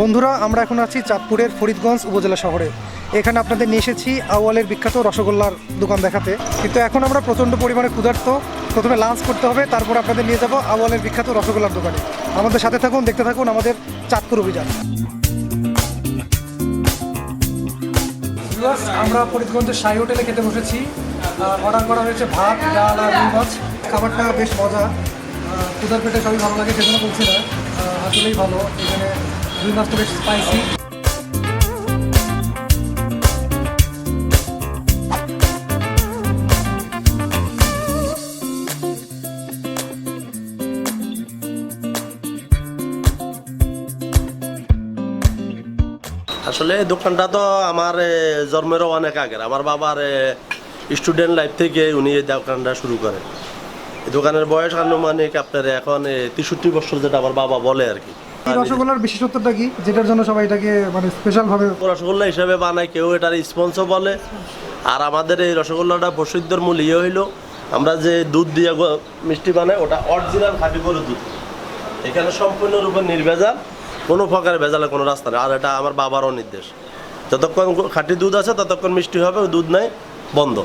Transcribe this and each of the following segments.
বন্ধুরা আমরা এখন আছি চাঁদপুরের ফরিদগঞ্জ উপজেলা শহরে। এখানে আপনাদের নিয়ে এসেছি আউয়ালের বিখ্যাত রসগোল্লার দোকান দেখাতে। কিন্তু এখন আমরা প্রচণ্ড পরিমাণে ক্ষুধার্ত, প্রথমে লাঞ্চ করতে হবে, তারপর আপনাদের নিয়ে যাব আউয়ালের বিখ্যাত রসগোল্লার দোকানে। আমাদের সাথে থাকুন, দেখতে থাকুন আমাদের চাঁদপুর অভিযান। আমরা ফরিদগঞ্জের শাহী হোটেলে খেতে বসেছি। অর্ডার করা হয়েছে ভাত, ডাল আর রুই মাছ। খাবারটা বেশ মজা, ক্ষুধার পেটে সবই ভালো লাগে, সেজন্য বলছি না, আসলেই ভালো। এখানে রুই মাছটা বেশ স্পাইসি। আসলে দোকানটা তো আমার জন্মেরও অনেক আগের। আমার বাবার স্টুডেন্ট লাইফ থেকে উনি এই দোকানটা শুরু করেন। এই দোকানের বয়স আনুমানিক আপনার এখন 63 বছর, যেটা আমার বাবা বলে আর কি। রসগোল্লার বিশেষত্বটা কি, যেটার জন্য সবাই এটাকে মানে স্পেশাল ভাবে রসগোল্লা হিসেবে বানায়, কেউ এটার স্পঞ্জও বলে। আর আমাদের এই রসগোল্লাটা প্রসিদ্ধর মূল হইলো আমরা যে দুধ দিয়ে মিষ্টি বানাই, ওটা অরিজিনাল খাঁটি গরুর দুধ। এখানে সম্পূর্ণরূপে নির্ভেজাল, কোনো প্রকারের ভেজালের কোনো রাস্তা নেই। আর এটা আমার বাবারও নির্দেশ, যতক্ষণ খাঁটি দুধ আছে ততক্ষণ মিষ্টি হবে, দুধ নাই বন্ধ।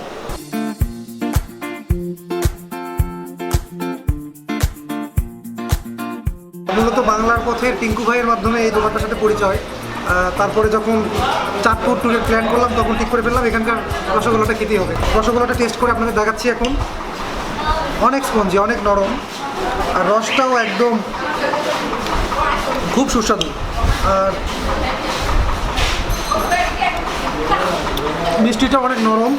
মূলত বাংলার পথে টিঙ্কু ভাইয়ের মাধ্যমে এই দোকানটার সাথে পরিচয়। তারপরে যখন চাঁদপুর ট্যুরের প্ল্যান করলাম, তখন ঠিক করে ফেললাম এখানকার রসগোল্লাটা খেতেই হবে। রসগোল্লাটা টেস্ট করে আপনাদের দেখাচ্ছি এখন। অনেক স্পঞ্জি, অনেক নরম, আর রসটাও একদম খুব সুস্বাদু। আর মিষ্টিটা অনেক নরম,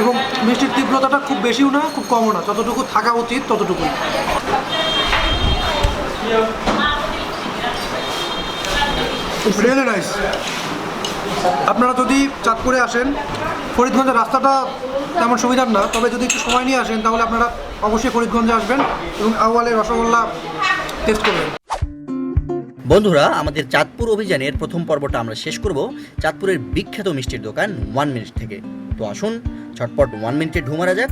এবং মিষ্টির তীব্রতাটা খুব বেশিও না, খুব কমও না, যতটুকু থাকা উচিত ততটুকুই। Really nice. আপনারা যদি চাঁদপুরে আসেন, ফরিদগঞ্জের রাস্তাটা তেমন সুবিধার না, তবে যদি একটু সময় নিয়ে আসেন তাহলে আপনারা অবশ্যই ফরিদগঞ্জে আসবেন এবং আউয়ালের রসগোল্লা টেস্ট করবেন। বন্ধুরা, আমাদের চাঁদপুর অভিযানের প্রথম পর্বটা আমরা শেষ করব চাঁদপুরের বিখ্যাত মিষ্টির দোকান 1 মিনিট থেকে। তো আসুন ঝটপট 1 মিনিটে ঢু মারা যাক।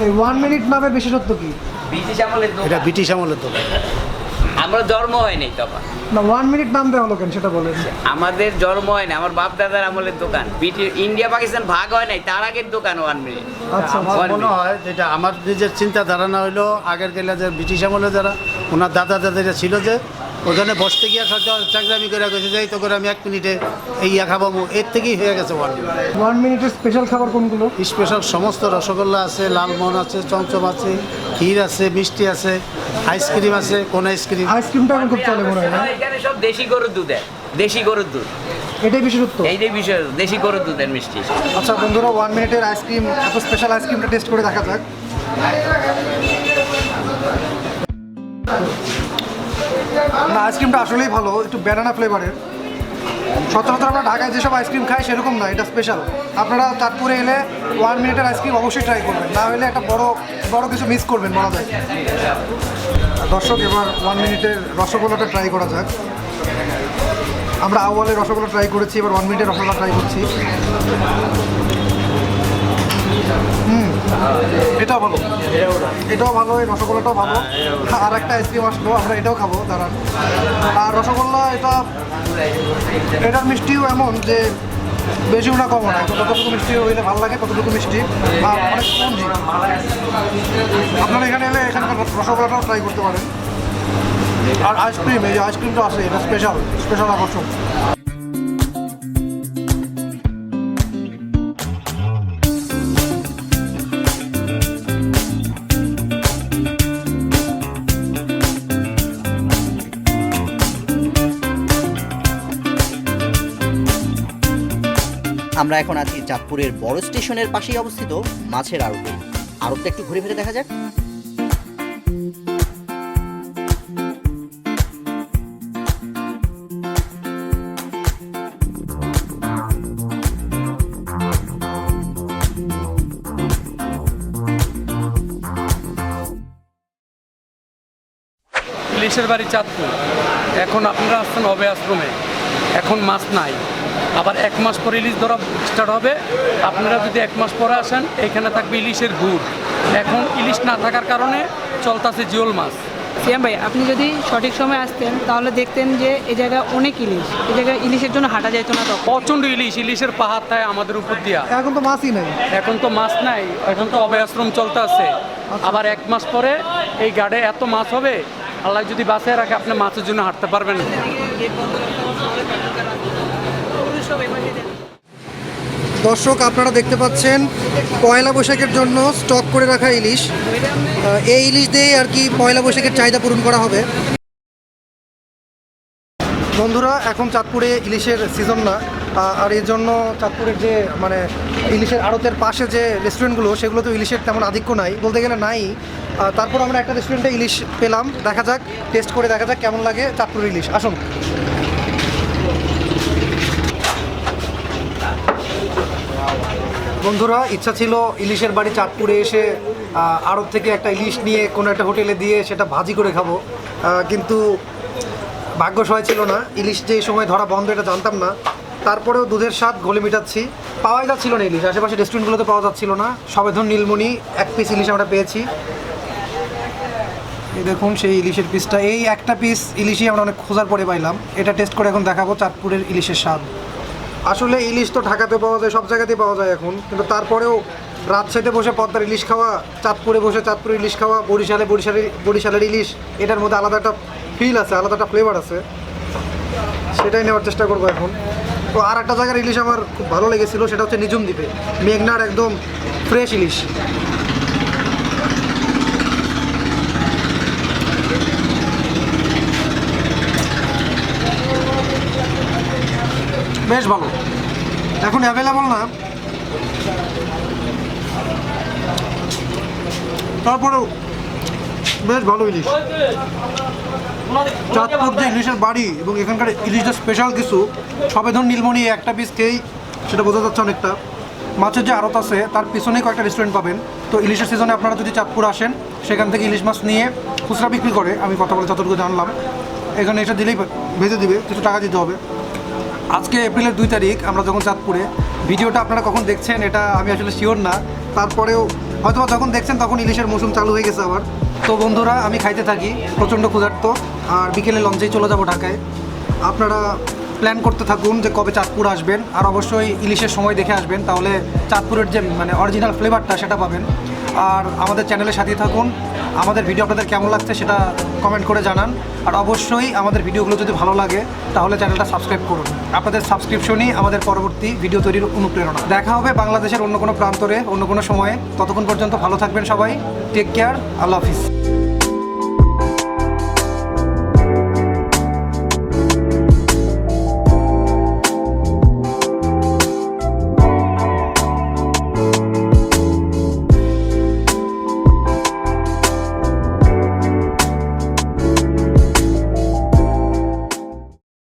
এই 1 মিনিট নামের বিশেষত্ব কি? ব্রিটিশ আমলের দোকান। এটা ব্রিটিশ আমলের দোকান। আমরা জন্ম হয়নি তখন। না, 1 মিনিট নাম দেওয়া হলো কেন সেটা বলেন। আমাদের জন্ম হয় না, আমার বাপ দাদার আমলের দোকান। ইন্ডিয়া পাকিস্তান ভাগ হয় নাই, তার আগের দোকান 1 মিনিট। আচ্ছা, আমার মনে হয় যেটা আমার নিজের চিন্তা ধারণা হইলো, আগের গেলে যে ব্রিটিশ আমলে যারা ওনার দাদা দাদারা ছিল, যে ওখানে বসতে গিয়ে চাকরামি করে গেছে, যে এই তো করে আমি 1 মিনিটে এই খাবো, এর থেকেই হয়ে গেছে 1 মিনিট। 1 মিনিটের স্পেশাল খাবার কোনগুলো? স্পেশাল সমস্ত রসগোল্লা আছে, লালমোহন আছে, চমচম আছে, ক্ষীর আছে, মিষ্টি আছে, আইসক্রিম আছে। কোন আইসক্রিম? আইসক্রিমটা এখন খুব চলে মনে হয় না? এখানে সব দেশি গরুর দুধ, দেশি গরুর দুধ, এটাই বিশেষত্ব। এইটাই বিষয়, দেশি গরুর দুধের মিষ্টি। আচ্ছা বন্ধুরা, 1 মিনিটের আইসক্রিম, এত স্পেশাল আইসক্রিমটা টেস্ট করে দেখা যাক। না, আইসক্রিমটা আসলেই ভালো, একটু ব্যানানা ফ্লেভারের। সচরাচর আমরা ঢাকায় যেসব আইসক্রিম খাই সেরকম না, এটা স্পেশাল। আপনারা চাঁদপুরে এলে 1 মিনিটের আইসক্রিম অবশ্যই ট্রাই করবেন, না হলে একটা বড় কিছু মিস করবেন বলা যায়। দর্শক, এবার 1 মিনিটের রসগোল্লাটা ট্রাই করা যাক। আমরা আউয়ালের রসগোল্লা ট্রাই করেছি, এবার 1 মিনিটের রসগোল্লা ট্রাই করছি। এটাও ভালো, এটাও ভালো, এই রসগোল্লাটাও ভালো। আর একটা আইসক্রিম আসলো, আমরা এটাও খাবো, দাঁড়ান। আর রসগোল্লা এটার মিষ্টিও এমন যে বেশিও না কমও না, যতটুকু মিষ্টি হইলে ভালো লাগে ততটুকু মিষ্টি, আর অনেক স্পঞ্জি। আপনারা এখানে এলে এখানকার রসগোল্লাটাও ট্রাই করতে পারেন। আর আইসক্রিম, এই যে আইসক্রিমটা আছে, এটা স্পেশাল আকর্ষণ। আমরা এখন আছি চাঁদপুরের বড় স্টেশনের পাশেই অবস্থিত মাছের আড়তে। আড়তটা একটু ঘুরে ফিরে দেখা যাক। ইলিশের বাড়ি চাঁদপুর। এখন আপনারা আসছেন হবে আশ্রমে, এখন মাছ নাই। আবার 1 মাস পরে ইলিশ ধরা স্টার্ট হবে। আপনারা যদি 1 মাস পরে আসেন, এখানে থাকবে ইলিশের গুড়। এখন ইলিশ না থাকার কারণে চলতেছে জিওল মাছ। সিয়াম ভাই, আপনি যদি সঠিক সময় আসতেন তাহলে দেখতেন যে এই জায়গায় অনেক ইলিশ, এই জায়গায় ইলিশের জন্য হাঁটা যাইতো না তখন। প্রচণ্ড ইলিশ, ইলিশের পাহাড় থাকে আমাদের উপর দিয়া। এখন তো মাছই নেই। এখন তো মাছ নাই, এখন তো অভয় আশ্রম চলতে আছে। আবার 1 মাস পরে এই গাড়ে এত মাছ হবে, আল্লাহ যদি বাঁচিয়ে রাখে আপনি মাছের জন্য হাঁটতে পারবেন না। দর্শক, আপনারা দেখতে পাচ্ছেন পয়লা বৈশাখের জন্য স্টক করে রাখা ইলিশ। এই ইলিশ দিয়ে আর কি পয়লা বৈশাখের চাহিদা পূরণ করা হবে। বন্ধুরা, এখন চাঁদপুরে ইলিশের সিজন না, আর এর জন্য চাঁদপুরের যে মানে ইলিশের আড়তের পাশে যে রেস্টুরেন্টগুলো, সেগুলো তো ইলিশের তেমন আধিক্য নাই, বলতে গেলে নাই। তারপর আমরা একটা রেস্টুরেন্টে ইলিশ পেলাম, দেখা যাক, টেস্ট করে দেখা যাক কেমন লাগে চাঁদপুরের ইলিশ। আসুন। বন্ধুরা, ইচ্ছা ছিল ইলিশের বাড়ি চাঁদপুরে এসে আড়ত থেকে একটা ইলিশ নিয়ে কোনো একটা হোটেলে দিয়ে সেটা ভাজি করে খাবো, কিন্তু ভাগ্য সহায় ছিল না। ইলিশ যে এই সময় ধরা বন্ধ এটা জানতাম না। তারপরেও দুধের স্বাদ গলে মেটাচ্ছি। পাওয়াই যাচ্ছিল না ইলিশ, আশেপাশে রেস্টুরেন্টগুলোতে পাওয়া যাচ্ছিল না। সবেধন নীলমণি 1 পিস ইলিশ আমরা পেয়েছি। এই দেখুন সেই ইলিশের পিসটা, এই একটা পিস ইলিশই আমরা অনেক খোঁজার পরে পাইলাম। এটা টেস্ট করে এখন দেখাবো চাঁদপুরের ইলিশের স্বাদ। আসলে ইলিশ তো ঢাকাতে পাওয়া যায়, সব জায়গাতেই পাওয়া যায় এখন, কিন্তু তারপরেও রাজশাহীতে বসে পদ্মার ইলিশ খাওয়া, চাঁদপুরে বসে চাঁদপুরের ইলিশ খাওয়া, বরিশালের ইলিশ, এটার মধ্যে আলাদা একটা ফিল আছে, আলাদা একটা ফ্লেভার আছে, সেটাই নেওয়ার চেষ্টা করবো এখন। তো আর একটা জায়গার ইলিশ আমার খুব ভালো লেগেছিলো, সেটা হচ্ছে নিজুম দ্বীপে, মেঘনার একদম ফ্রেশ ইলিশ। বেশ ভালো, এখন অ্যাভেলেবল না, তারপরেও বেশ ভালো ইলিশ। চাঁদপুর যে ইলিশের বাড়ি এবং এখানকার ইলিশটা স্পেশাল কিছু, সবেধন নীলমণি একটা পিস খেয়েই সেটা বোঝা যাচ্ছে অনেকটা। মাছের যে আড়ত আছে তার পিছনেই কয়েকটা রেস্টুরেন্ট পাবেন। তো ইলিশের সিজনে আপনারা যদি চাঁদপুর আসেন, সেখান থেকে ইলিশ মাছ নিয়ে খুচরা বিক্রি করে, আমি কথা বলে যতটুকু জানলাম, এখানে এসে দিলেই ভেজে দিবে, কিছু টাকা দিতে হবে। আজকে এপ্রিলের 2 তারিখ, আমরা যখন চাঁদপুরে, ভিডিওটা আপনারা কখন দেখছেন এটা আমি আসলে শিওর না, তারপরেও হয়তো যখন দেখছেন তখন ইলিশের মৌসুম চালু হয়ে গেছে আবার। তো বন্ধুরা, আমি খাইতে থাকি, প্রচণ্ড ক্ষুধার্ত, আর বিকেলে লঞ্চেই চলে যাব ঢাকায়। আপনারা প্ল্যান করতে থাকুন যে কবে চাঁদপুর আসবেন, আর অবশ্যই ইলিশের সময় দেখে আসবেন, তাহলে চাঁদপুরের যে মানে অরিজিনাল ফ্লেভারটা সেটা পাবেন। আর আমাদের চ্যানেলের সাথেই থাকুন। আমাদের ভিডিও আপনাদের কেমন লাগছে সেটা কমেন্ট করে জানান, আর অবশ্যই আমাদের ভিডিওগুলো যদি ভালো লাগে তাহলে চ্যানেলটা সাবস্ক্রাইব করুন। আপনাদের সাবস্ক্রিপশনই আমাদের পরবর্তী ভিডিও তৈরির অনুপ্রেরণা। দেখা হবে বাংলাদেশের অন্য কোনো প্রান্তরে, অন্য কোনো সময়ে। ততক্ষণ পর্যন্ত ভালো থাকবেন সবাই। টেক কেয়ার, আল্লাহ হাফিজ।